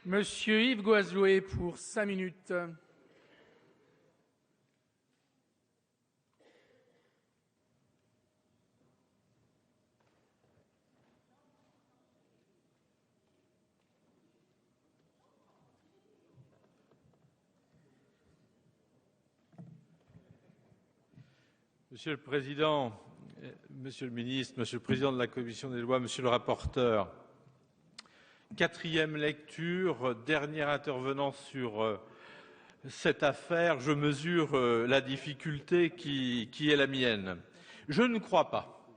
Monsieur Yves Goazué pour 5 minutes. Monsieur le Président, Monsieur le Ministre, Monsieur le Président de la Commission des lois, Monsieur le rapporteur, quatrième lecture, dernier intervenant sur cette affaire, je mesure la difficulté qui est la mienne. Je ne crois pas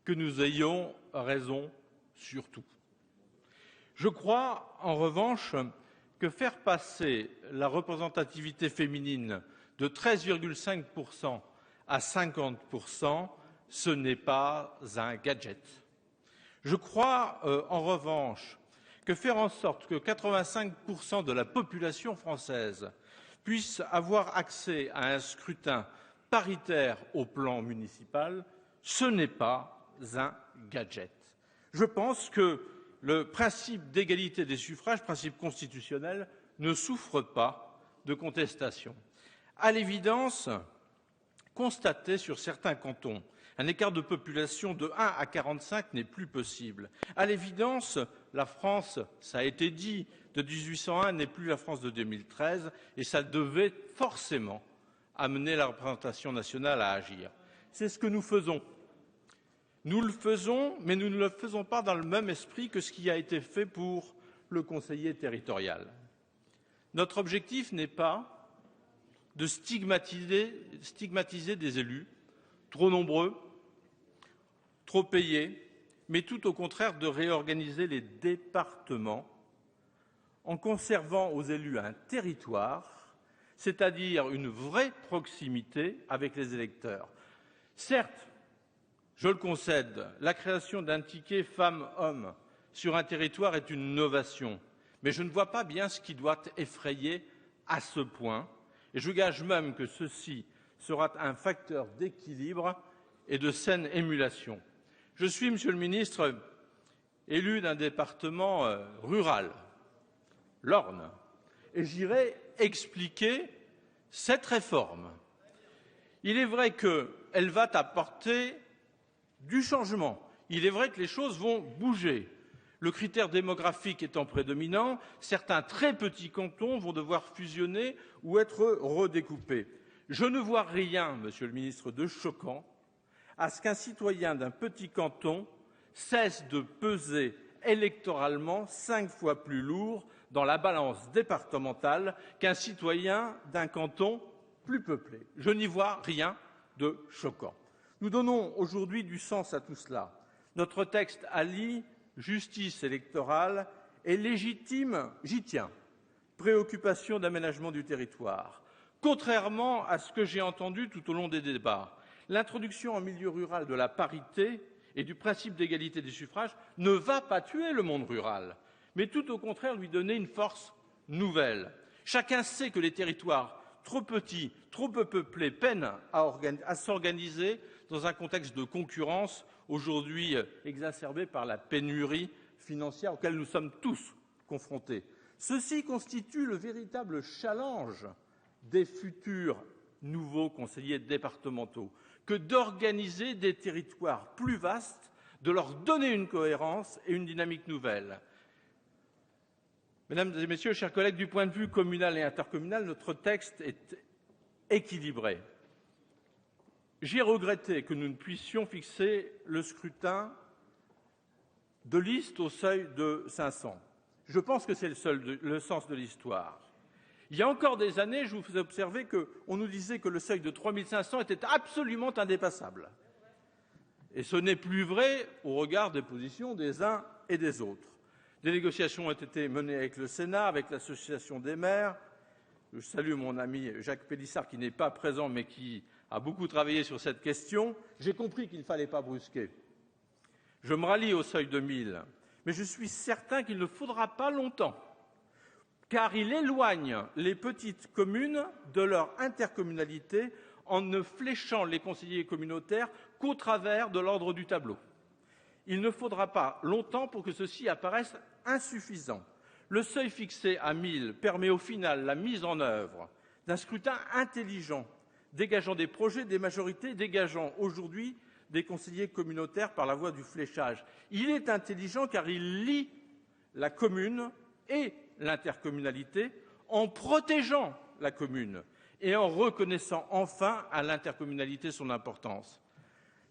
que nous ayons raison sur tout. Je crois, en revanche, que faire passer la représentativité féminine de 13,5% à 50%, ce n'est pas un gadget. Je crois, en revanche, que faire en sorte que 85% de la population française puisse avoir accès à un scrutin paritaire au plan municipal, ce n'est pas un gadget. Je pense que le principe d'égalité des suffrages, principe constitutionnel, ne souffre pas de contestation. À l'évidence, constater sur certains cantons un écart de population de 1 à 45 n'est plus possible. À l'évidence, la France, ça a été dit, de 1801 n'est plus la France de 2013 et ça devait forcément amener la représentation nationale à agir. C'est ce que nous faisons. Nous le faisons, mais nous ne le faisons pas dans le même esprit que ce qui a été fait pour le conseiller territorial. Notre objectif n'est pas de stigmatiser des élus trop nombreux, trop payés, mais tout au contraire de réorganiser les départements en conservant aux élus un territoire, c'est-à-dire une vraie proximité avec les électeurs. Certes, je le concède, la création d'un ticket femmes-hommes sur un territoire est une innovation, mais je ne vois pas bien ce qui doit effrayer à ce point, et je gage même que ceci sera un facteur d'équilibre et de saine émulation. Je suis, Monsieur le Ministre, élu d'un département rural, l'Orne, et j'irai expliquer cette réforme. Il est vrai qu'elle va apporter du changement. Il est vrai que les choses vont bouger. Le critère démographique étant prédominant, certains très petits cantons vont devoir fusionner ou être redécoupés. Je ne vois rien, Monsieur le Ministre, de choquant à ce qu'un citoyen d'un petit canton cesse de peser électoralement 5 fois plus lourd dans la balance départementale qu'un citoyen d'un canton plus peuplé. Je n'y vois rien de choquant. Nous donnons aujourd'hui du sens à tout cela. Notre texte allie justice électorale et légitime, j'y tiens, préoccupation d'aménagement du territoire. Contrairement à ce que j'ai entendu tout au long des débats, l'introduction en milieu rural de la parité et du principe d'égalité des suffrages ne va pas tuer le monde rural, mais tout au contraire lui donner une force nouvelle. Chacun sait que les territoires trop petits, trop peu peuplés peinent à s'organiser dans un contexte de concurrence aujourd'hui exacerbé par la pénurie financière auquel nous sommes tous confrontés. Ceci constitue le véritable challenge des futurs nouveaux conseillers départementaux que d'organiser des territoires plus vastes, de leur donner une cohérence et une dynamique nouvelle. Mesdames et Messieurs, chers collègues, du point de vue communal et intercommunal, notre texte est équilibré. J'ai regretté que nous ne puissions fixer le scrutin de liste au seuil de 500. Je pense que c'est le sens de l'histoire. Il y a encore des années, je vous faisais observer qu'on nous disait que le seuil de 3500 était absolument indépassable. Et ce n'est plus vrai au regard des positions des uns et des autres. Des négociations ont été menées avec le Sénat, avec l'Association des maires. Je salue mon ami Jacques Pélissard qui n'est pas présent mais qui a beaucoup travaillé sur cette question. J'ai compris qu'il ne fallait pas brusquer. Je me rallie au seuil de 1000, mais je suis certain qu'il ne faudra pas longtemps, car il éloigne les petites communes de leur intercommunalité en ne fléchant les conseillers communautaires qu'au travers de l'ordre du tableau. Il ne faudra pas longtemps pour que ceci apparaisse insuffisant. Le seuil fixé à 1000 permet au final la mise en œuvre d'un scrutin intelligent, dégageant des projets, des majorités, dégageant aujourd'hui des conseillers communautaires par la voie du fléchage. Il est intelligent car il lie la commune et l'intercommunalité en protégeant la commune et en reconnaissant enfin à l'intercommunalité son importance.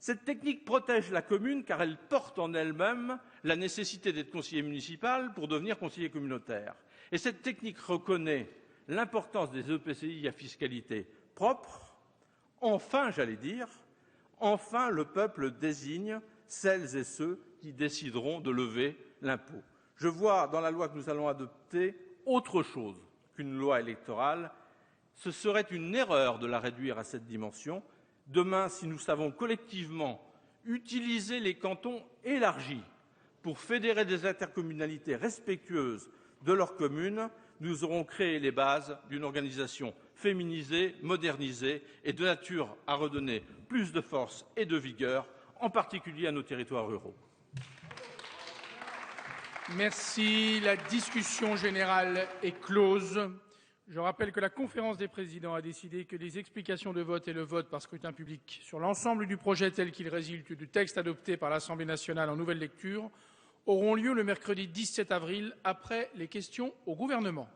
Cette technique protège la commune car elle porte en elle-même la nécessité d'être conseiller municipal pour devenir conseiller communautaire. Et cette technique reconnaît l'importance des EPCI à fiscalité propre. Enfin, j'allais dire, enfin le peuple désigne celles et ceux qui décideront de lever l'impôt. Je vois dans la loi que nous allons adopter autre chose qu'une loi électorale. Ce serait une erreur de la réduire à cette dimension. Demain, si nous savons collectivement utiliser les cantons élargis pour fédérer des intercommunalités respectueuses de leurs communes, nous aurons créé les bases d'une organisation féminisée, modernisée et de nature à redonner plus de force et de vigueur, en particulier à nos territoires ruraux. Merci. La discussion générale est close. Je rappelle que la conférence des présidents a décidé que les explications de vote et le vote par scrutin public sur l'ensemble du projet tel qu'il résulte du texte adopté par l'Assemblée nationale en nouvelle lecture auront lieu le mercredi 17 avril après les questions au gouvernement.